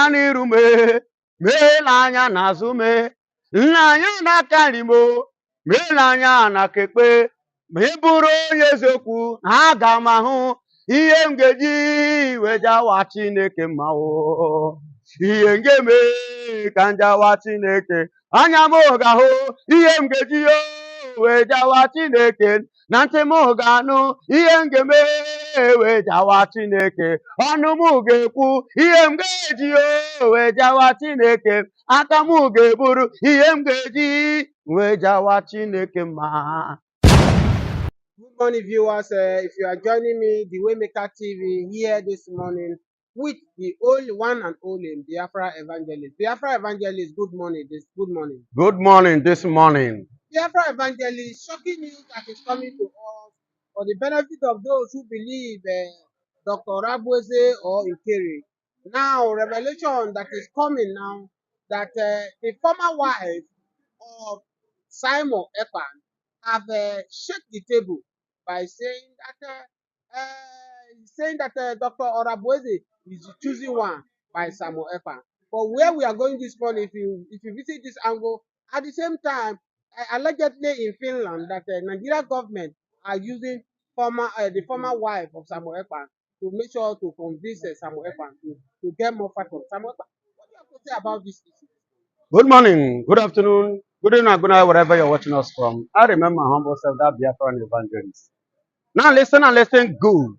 anya n'iru me, meela anya n'azụ me, nna anya n'aka nri mo, meela anya n'aka ekpe, ma ị bụrụ onye eziokwu na aga m ahụ ihe m ga-eji wejawa Chineke mma o. Ihe m ga-eme ka m jawa Chineke, anya m ga-ahụ ihe m ga-eji wejawa Chineke, na ntị m ga-anụ ihe m ga-eme wejawa Chineke, ọnụ m ga-ekwu ihe m ga-eji wejawa Chineke, aka m ga-eburu ihe m ga-eji wejawa Chineke mma. Good morning, viewers. If you are joining me, the Waymaker TV here this morning with the only one and only Biafra evangelist. Biafra evangelist, good morning. Good morning. Good morning this morning. Biafra evangelist, shocking news that is coming to us for the benefit of those who believe Dr. Orabueze or Nkeri. Now, revelation that is coming now that the former wife of Simon Ekpa have shaken the table by saying that Dr. Orabueze is the choosing one by Simon Ekpa. But where we are going this morning, if you visit this angle, at the same time, allegedly in Finland, that the Nigerian government are using the former wife of Simon Ekpa to make sure to convince Simon Ekpa to get more fat from Simon Ekpa. What do you have to say about this issue? Good morning, good afternoon, good evening, good night, wherever you're watching us from. I remember my humble self, that Biafra evangelist. Now listen and listen good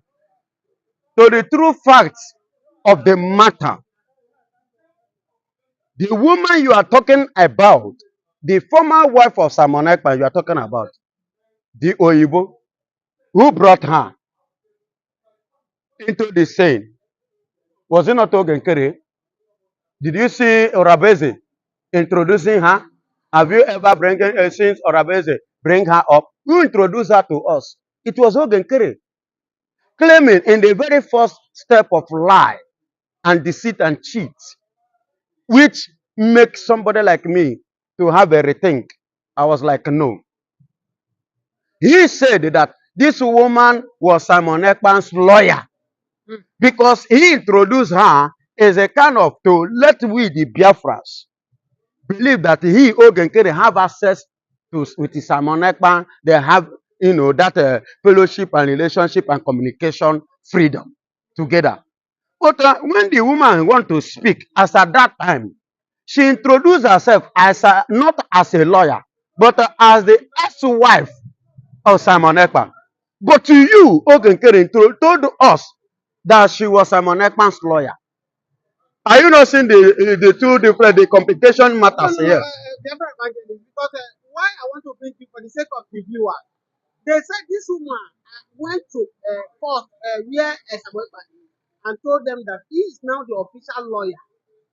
to the true facts of the matter. The woman you are talking about, the former wife of Simon Ekpa you are talking about, the Oyibo, who brought her into the scene, was it not Ogenkere? Did you see Orabueze introducing her? Have you ever since Orabueze bring her up? Who introduced her to us? It was Ogenkere, claiming in the very first step of lie and deceit and cheat, which makes somebody like me to have a rethink. I was like, no. He said that this woman was Simon Ekpa's lawyer because he introduced her as a kind of to let we, the Biafras, believe that he, Ogenkere, have access to with Simon Ekpa. They have, that fellowship and relationship and communication freedom together. But when the woman want to speak, as at that time, she introduced herself as not as a lawyer, but as the ex-wife of Simon Ekpa. But to you, Ogenkere told us that she was Simon Ekpa's lawyer. Are you not seeing the two different complication matters here? Because why I want to bring you for the sake of the viewer. They said this woman went to court where Samuel Ekpa is and told them that he is now the official lawyer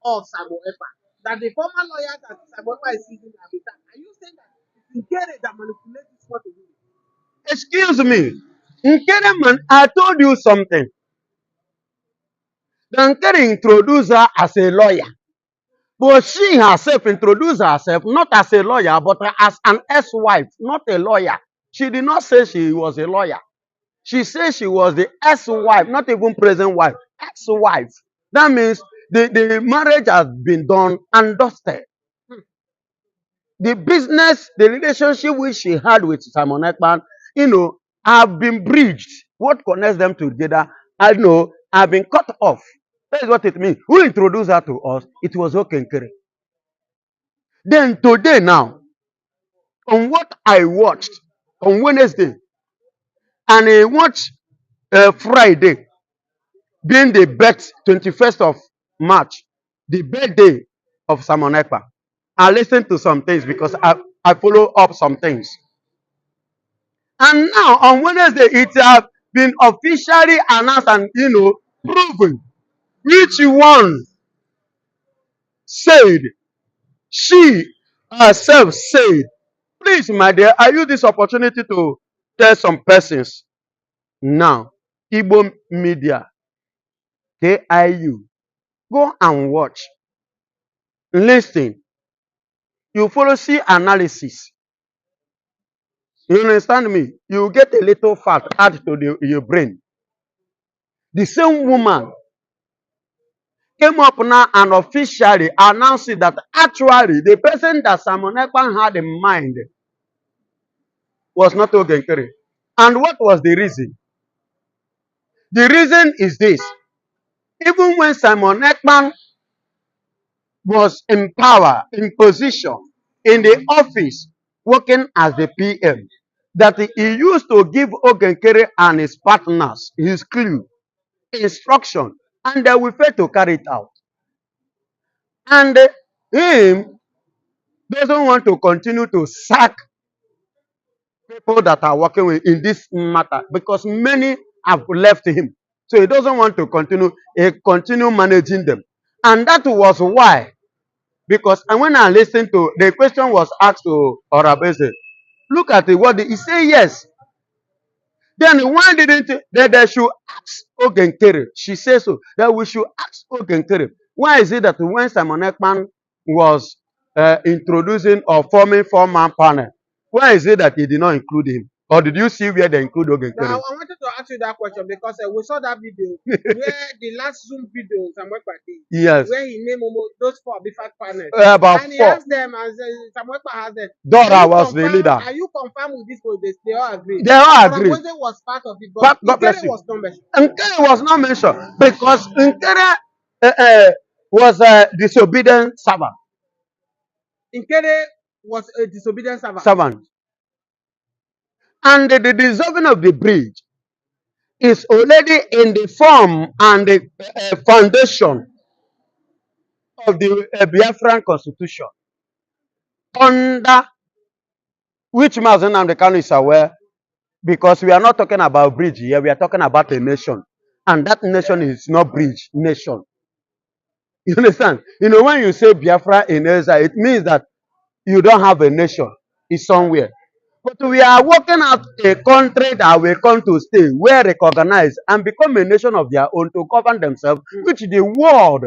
of Samuel Ekpa. That the former lawyer that Samuel Ekpa is using at the time. Are you saying that Nkere that manipulates this court to do? Excuse me. Nkere man, I told you something. Nkere introduced her as a lawyer. But she herself introduced herself not as a lawyer, but as an ex-wife, not a lawyer. She did not say she was a lawyer. She said she was the ex-wife, not even present wife, ex-wife. That means the marriage has been done and dusted. The business, the relationship which she had with Simon Ekpa, have been bridged. What connects them together, have been cut off. That is what it means. Who introduced her to us? It was Ogenkere. Then today now, on what I watched on Wednesday, and I watched Friday, being the 21st of March, the birthday of Simon Ekpa. I listened to some things because I follow up some things. And now on Wednesday, it has been officially announced and proven which one said, she herself said. Please, my dear, I use this opportunity to tell some persons now, Igbo media, KIU, go and watch, listen, you follow, see analysis. You understand me? You get a little fact add to your brain. The same woman came up now and officially announced that actually the person that Simon Ekpa had in mind was not Ogenkere. And what was the reason? The reason is this. Even when Simon Ekpa was in power, in position, in the office, working as the PM, that he used to give Ogenkere and his partners his clue, instruction, and they will fail to carry it out. And him doesn't want to continue to sack people that are working with in this matter because many have left him. So he doesn't want to continue managing them. And that was why, because and when I listened to the question was asked to Orabueze, look at it, what he say yes. Then why didn't they should ask Ogenkere? She says so that we should ask Ogenkere. Why is it that when Simon Ekpa was introducing or forming four-man panel, why is it that he did not include him? Or did you see where they include Ogenkere? Now, I wanted to ask you that question because we saw that video where the last Zoom video Samuel Ekpa did, Yes. where he named those four Biafra panels. About And he four. asked them, and Samuel Ekpa asked them, Dora was the leader. are you confirmed with this project? They all agree. They all agree. Orabueze was part of it, but God bless Nkere you. was not mentioned. Nkere was not mentioned because Nkere was a disobedient servant. Nkere was a disobedient servant. And the dissolving of the bridge is already in the form and the foundation of the Biafran constitution, under which Mazen nnamdikanu is aware, because we are not talking about bridge here, we are talking about a nation. And that nation is not bridge nation. You understand? You know, when you say Biafra in Ezra, it means that you don't have a nation. It's somewhere. But we are working out a country that will come to stay, well recognized, and become a nation of their own to govern themselves, which the world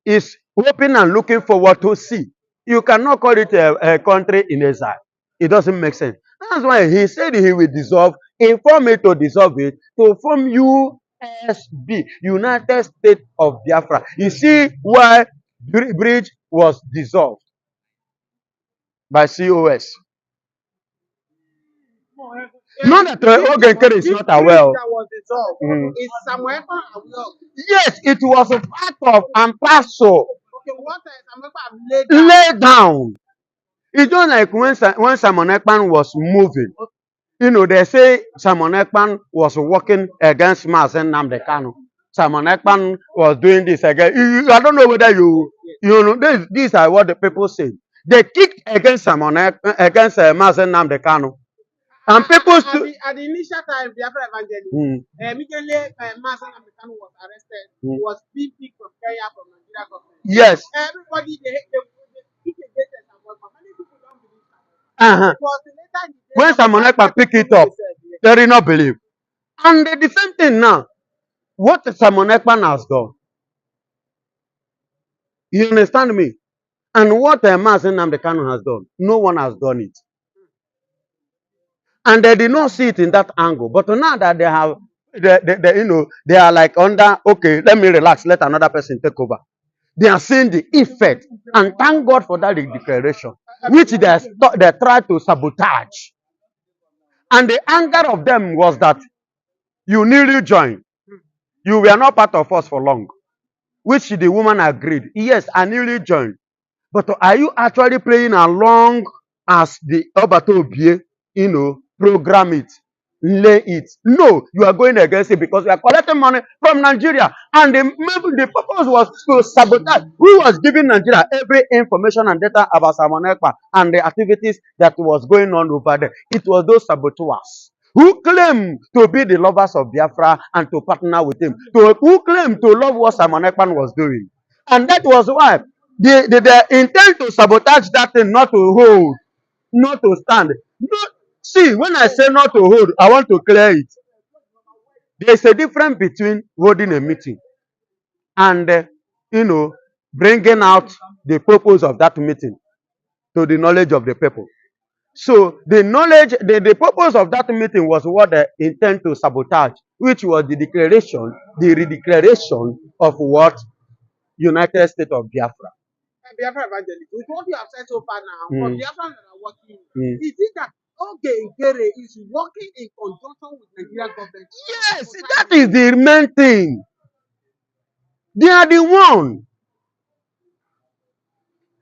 is hoping and looking forward to see. You cannot call it a country in exile. It doesn't make sense. That's why he said he will dissolve, inform me to dissolve it, to form USB, United States of Biafra. You see why bridge was dissolved by COS. Not that Ogenkere is not aware. That was dissolved. Is Samuel Ekpa aware? Yes, it was a part of and parcel. Okay, what Samuel Ekpa laid down. It's just like when Simon Ekpa was moving. You know, they say Simon Ekpa was working against Mazen nnamdikanu. Simon Ekpa was doing this again. I don't know whether you know, these are what the people say. They kicked against against Mazen nnamdikanu. And people at the initial time, Biafra evangelist, immediately Mazen nnamdikanu was arrested. He was being picked from Kenya from Nigeria government. Yes. Everybody they pick against Samuel Ekpa. Many people don't believe Samuel Ekpa. When Simon Ekpa pick it up, they did not believe. And the same thing now, what Simon Ekpa has done. You understand me? And what Mazen nnamdikanu has done, no one has done it. And they did not see it in that angle. But now that they have, they are like under, okay, let me relax, let another person take over. They are seeing the effect. And thank God for that declaration, which they tried to sabotage. And the anger of them was that you nearly joined. You were not part of us for long. Which the woman agreed. Yes, I nearly joined. But are you actually playing along as the Obatobie, program it, lay it? No, you are going against it because you are collecting money from Nigeria. And the purpose was to sabotage. Who was giving Nigeria every information and data about Simon Ekpa and the activities that was going on over there? It was those saboteurs who claim to be the lovers of Biafra and to partner with him, who claim to love what Simon Ekpa was doing. And that was why they intend to sabotage that thing, not to hold, not to stand. See, when I say not to hold, I want to clear it. There's a difference between holding a meeting and, bringing out the purpose of that meeting to the knowledge of the people. So the knowledge, the purpose of that meeting was what they intend to sabotage, which was the declaration, the redeclaration of what United States of Biafra. Biafra evangelist, with what you have said so far now, for Mm. Biafra that are working, Mm. is it that Oge Nkere is working in conjunction with Nigerian government? Yes, that is the main thing. They are the one.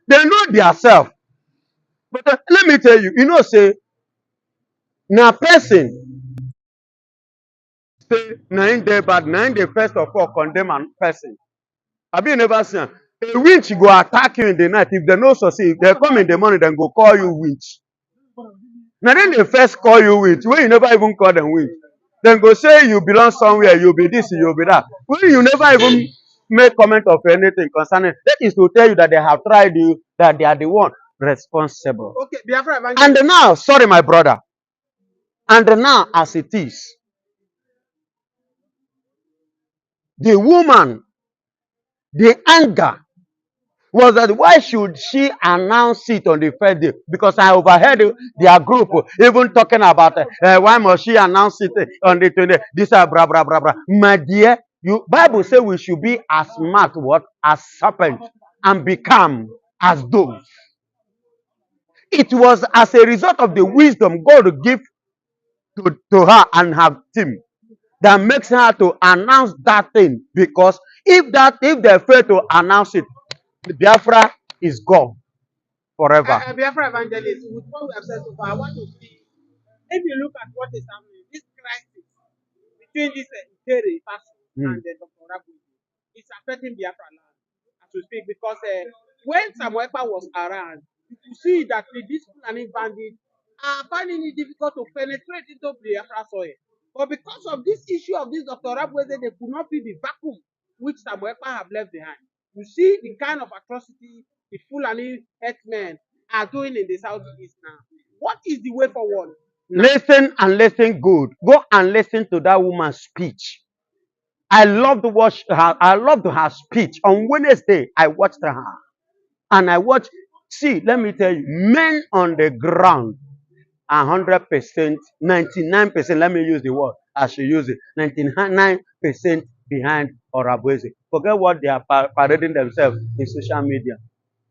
They know themselves. But let me tell you, say, na person say na him dey bad, na him dey first of all condemn a person. Have you never seen am? A winch go attack you in the night. If they no succeed, if they come in the morning, then go call you winch. Na then they first call you winch when you never even call them winch. Then go say you belong somewhere, you be this, you be that. When you never even make comment of anything concerning, that is to tell you that they have tried you, that they are the one responsible. Okay, Biafra evangelist. And now, sorry, my brother. And now, as it is, the woman, the anger was that why should she announce it on the first day? Because I overheard their group even talking about why must she announce it on the 20th? This are blah blah blah blah. My dear, you Bible say we should be as smart what as serpent and become as doves. It was as a result of the wisdom God give to her and her team that makes her to announce that thing. Because if they fail to announce it, Biafra is gone forever. Biafra evangelist, with what we have said so far, I want to see, if you look at what is happening, this crisis between this Nkere person and Dr. Orabueze, it's affecting Biafra land as we speak, because when Simon Ekpa was around, you could see that these Fulani bandits are finding it difficult to penetrate into Biafra soil. But because of this issue of this Dr. Orabueze, they could not fill the vacuum which Simon Ekpa have left behind. You see the kind of atrocity the Fulani herdsmen are doing in the southeast now. What is the way forward? Listen and listen good. Go and listen to that woman's speech. I loved her speech. On Wednesday, I watched her. And I watched, see, let me tell you, men on the ground are 100%, 99%, let me use the word, I should use it, 99% behind Orabueze. Forget what they are parading themselves in social media.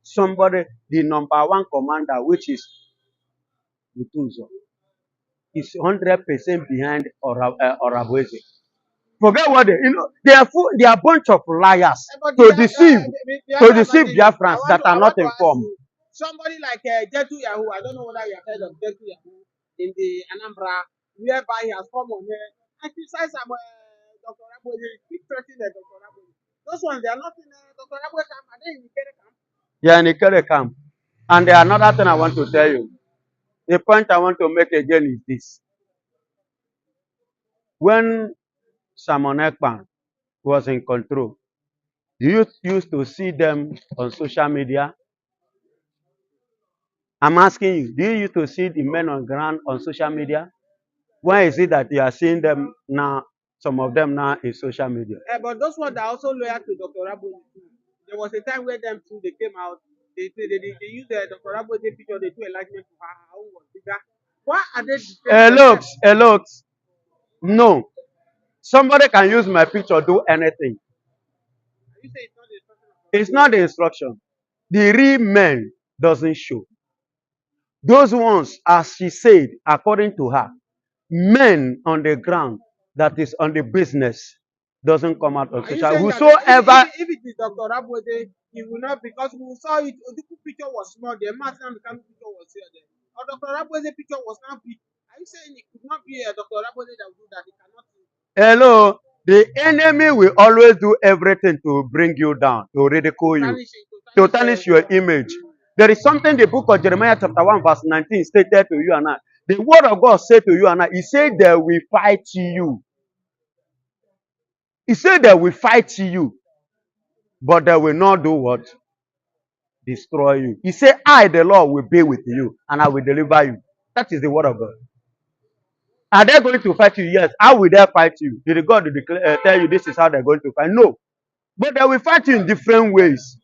Somebody, the number one commander, which is Butuzo, is 100% behind Orabueze. Forget what they are full, they are a bunch of liars to deceive Biafrans that are not informed. Somebody like Jetu Yahoo, I don't know whether you have heard of Jetu Yahoo in the Anambra, whereby he has come on here and criticized Dr. Orabueze, keep threatening Dr. Orabueze. Those ones, they are not in Dr. Orabueze camp, are they in Ikere camp? Yeah, in Ikere camp. And another thing I want to tell you, the point I want to make again is this. When Simon Ekpa was in control, you used to see them on social media. I'm asking you, do you used to see the men on ground on social media? Why is it that you are seeing them now, some of them now in social media? But those ones are also loyal to Dr. Orabueze too. There was a time where them too, they came out, they used Dr. Orabueze picture, they do enlargement to her own was bigger. Why are they Looks. No. Somebody can use my picture, do anything. You say It's not the instruction. The real men doesn't show. Those ones, as she said, according to her, men on the ground that is on the business doesn't come out on social. Whosoever, if it is Dr. Orabueze, it will not, because we saw it. The picture was small. The nnamdikanu picture was here. There. Or Dr. Orabueze picture was not big. Are you saying it could not be Dr. Orabueze that will do that? It cannot. Hello, the enemy will always do everything to bring you down, to ridicule you, to tarnish your image. There is something the book of Jeremiah chapter 1 verse 19 stated to you and I. The word of God said to you and I, he said they will fight you. He said they will fight you, but they will not do what? Destroy you. He said, I, the Lord, will be with you and I will deliver you. That is the word of God. Are they going to fight you? Yes. How will they fight you? Did God tell you this is how they're going to fight? No. But they will fight you in different ways.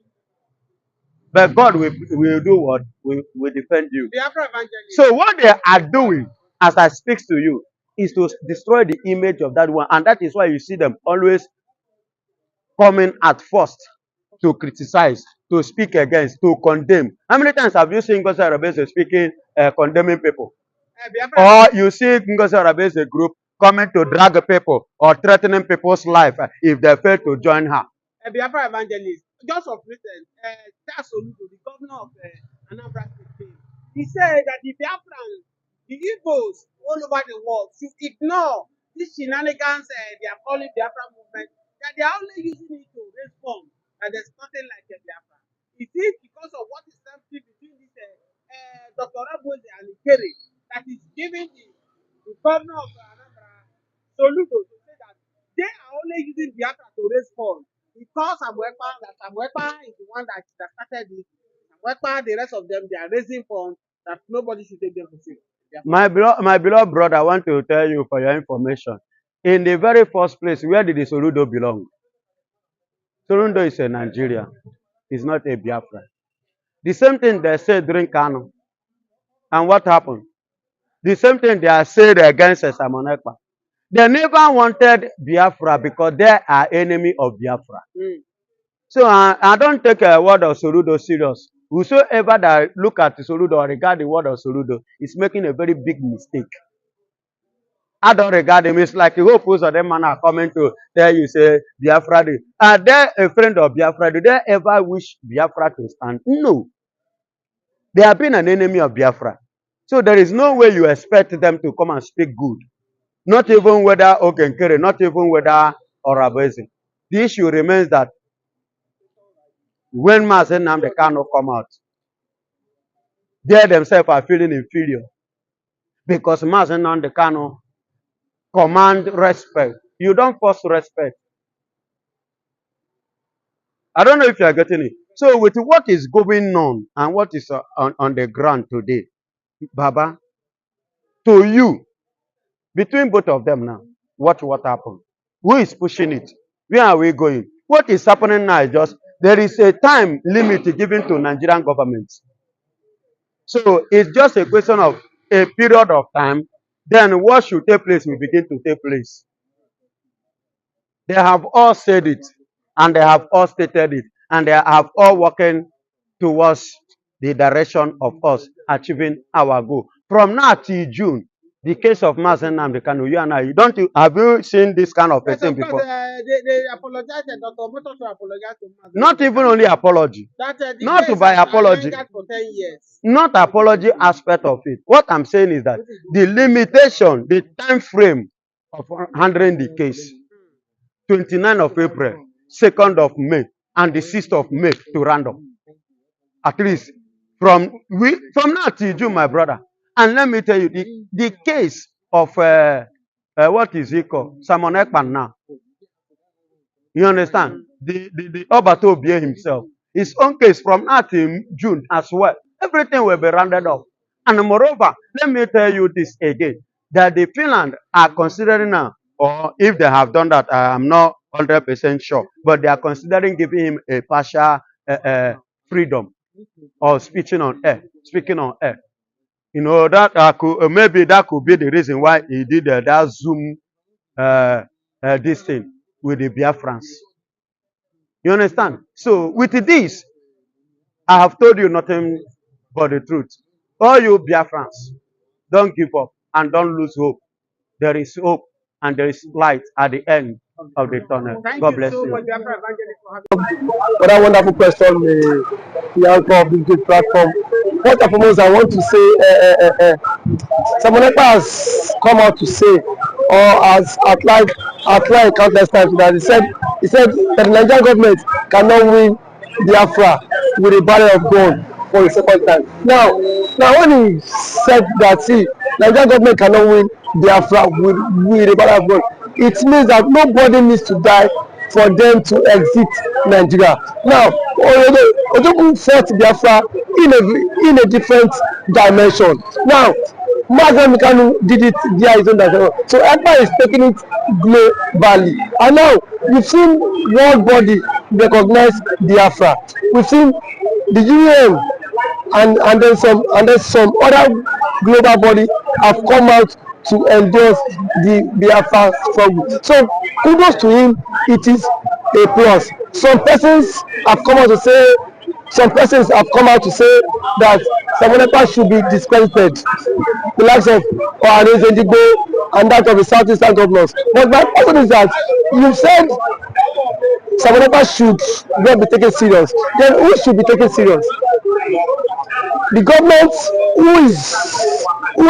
But God will do what? Will defend you. Biafra evangelist. So what they are doing, as I speak to you, is to destroy the image of that one. And that is why you see them always coming at first to criticize, to speak against, to condemn. How many times have you seen Ngozi Orabueze speaking, condemning people? Biafra Or you see Ngozi Orabueze group coming to drag people or threatening people's life if they fail to join her? Biafra evangelist. Just of recent, Charles Olugo, the governor of Anambra State, he said that the Biafrans, the Igbos all over the world should ignore these shenanigans they are calling Biafra movement, that they are only using it to raise funds, and there's nothing like a Biafra. It is because of what is happening between this Dr. Orabueze and Ikere that is giving the governor of Anambra Soludo to say that they are only using Biafra to raise funds. Because Simon Ekpa is the one that started this. Simon Ekpa, the rest of them, they are raising funds that nobody should take them to see. My beloved brother, I want to tell you for your information. In the very first place, where did the Soludo belong? Soludo is a Nigeria. It's not a Biafra. The same thing they said during Kano. And what happened? The same thing they are said against Simon Ekpa. They never wanted Biafra because they are enemy of Biafra. So I don't take a word of Soludo serious. Whosoever that look at Soludo or regard the word of Soludo is making a very big mistake. I don't regard him. It's like the whole post of them man are coming to tell you, say, Biafra. Are they a friend of Biafra? Do they ever wish Biafra to stand? No. They have been an enemy of Biafra. So there is no way you expect them to come and speak good. Not even whether Ogenkere, not even whether Orabueze. The issue remains that when nnamdikanu come out, they themselves are feeling inferior. Because nnamdikanu command respect. You don't force respect. I don't know if you are getting it. So with what is going on and what is on the ground today, Baba, to you, between both of them now, what happened? Who is pushing it? Where are we going? What is happening now is just, there is a time limit given to Nigerian government. So it's just a question of a period of time. Then what should take place will begin to take place. They have all said it, and they have all stated it, and they have all working towards the direction of us achieving our goal. From now till June, the case of nnamdikanu, you and I, have you seen this kind of thing before? They apologized, Dr. Moto to apologize to Mazen. Not even only apology. That, Not to by apology. For 10 years. Not apology aspect of it. What I'm saying is that the limitation, the time frame of handling the case, 29th of April, 2nd of May, and the 6th of May to round up. At least from now till June, my brother. And let me tell you, the case of what is it called? Simon Ekpa now. You understand? The Obato Obie himself. His own case from now till June as well. Everything will be rounded up. And moreover, let me tell you this again. That the Finland are considering now, or if they have done that, I'm not 100% sure, but they are considering giving him a partial freedom of speaking on air. You know, that maybe that could be the reason why he did that Zoom this thing with the Biafrans. You understand? So with this, I have told you nothing but the truth. All you Biafrans, don't give up and don't lose hope. There is hope and there is light at the end of the tunnel. God bless you. For that wonderful question, the anchor of this great platform. First and foremost, I want to say, Simon Ekpa has come out to say, or has outlined countless times that he said that the Nigerian government cannot win Biafra with a barrel of gun for the second time. Now when he said that, see, Nigerian government cannot win Biafra with a barrel of gun, it means that nobody needs to die for them to exit Nigeria. Now, Ojogun fought Biafra in a different dimension. Now, Mazen Mikanu did it via his own direction. So Ekpa is taking it globally. And now we've seen world body recognize Biafra. We've seen the UN and then some other global body have come out to endorse the Biafra struggle. So kudos to him. It is a plus. Some persons have come out to say that Simon Ekpa should be discredited, the likes of Ohaneze Ndigbo and that of the southeastern governors. But my question is that you said Simon Ekpa should not be taken serious. Then who should be taken serious? The government who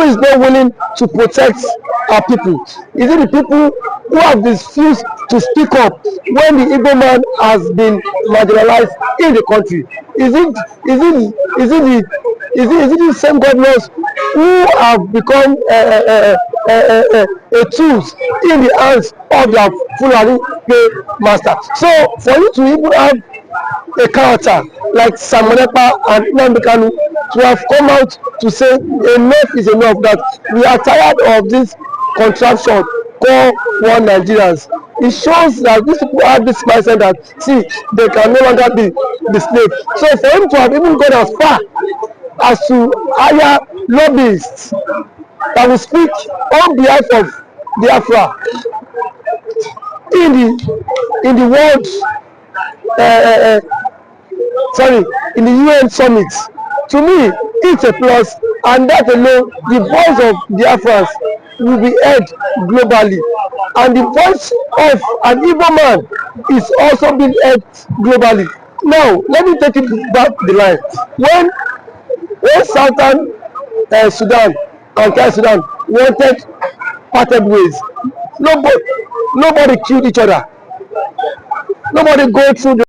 is not willing to protect our people? Is it the people who have refused to speak up when the Igbo man has been marginalized in the country? Is it the same governors who have become a tools in the hands of their Fulani master? So for you to even have a character like Simon Ekpa and nnamdikanu to have come out to say enough is enough, that we are tired of this contraption called one Nigerians. It shows that these people have this mindset that see they can no longer be the slave. So for him to have even gone as far as to hire lobbyists that will speak on behalf of Biafra in the world sorry, in the UN summit, to me it's a plus, and that alone the voice of Biafrans will be heard globally, and the voice of an Igbo man is also being heard globally. Now let me take it back the line. When southern Sudan and South Sudan wanted parted ways, nobody killed each other, nobody go through the